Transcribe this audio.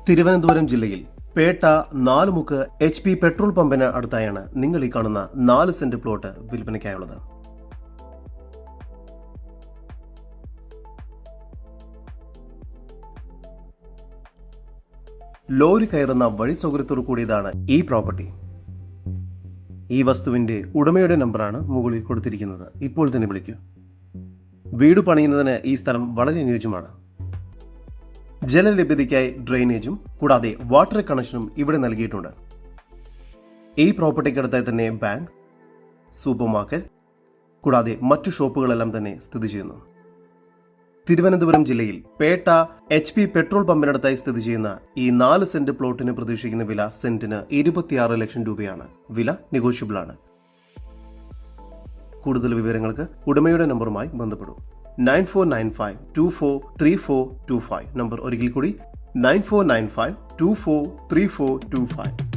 തിരുവനന്തപുരം ജില്ലയിൽ പേട്ട നാലുമുക്ക് HP petrol പമ്പിന് അടുത്തായാണ് നിങ്ങൾ ഈ കാണുന്ന 4 സെന്റ് പ്ലോട്ട് വിൽപ്പനയ്ക്കായുള്ളത്. ലോറി കയറുന്ന വഴി സൗകര്യത്തോടു കൂടിയതാണ് ഈ പ്രോപ്പർട്ടി. ഈ വസ്തുവിന്റെ ഉടമയുടെ നമ്പറാണ് മുകളിൽ കൊടുത്തിരിക്കുന്നത്. ഇപ്പോൾ തന്നെ വിളിക്കൂ. വീട് പണിയുന്നതിന് ഈ സ്ഥലം വളരെ അനുയോജ്യമാണ്. ജലലഭ്യതയ്ക്കായി ഡ്രെയിനേജും കൂടാതെ വാട്ടർ കണക്ഷനും ഇവിടെ നൽകിയിട്ടുണ്ട്. ഈ പ്രോപ്പർട്ടിക്കടുത്തായി തന്നെ ബാങ്ക്, സൂപ്പർ മാർക്കറ്റ് കൂടാതെ മറ്റു ഷോപ്പുകളെല്ലാം തന്നെ സ്ഥിതി ചെയ്യുന്നു. തിരുവനന്തപുരം ജില്ലയിൽ പേട്ട HP പെട്രോൾ പമ്പിനടുത്തായി സ്ഥിതി ചെയ്യുന്ന ഈ 4 സെന്റ് പ്ലോട്ടിന് പ്രതീക്ഷിക്കുന്ന വില സെന്റിന് 26 ലക്ഷം രൂപയാണ്. വില നെഗോഷ്യബിൾ ആണ്. കൂടുതൽ വിവരങ്ങൾക്ക് ഉടമയുടെ നമ്പറുമായി ബന്ധപ്പെടും. 9495243425 നമ്പർ ഒരിക്കൽ കൂടി 9495243425.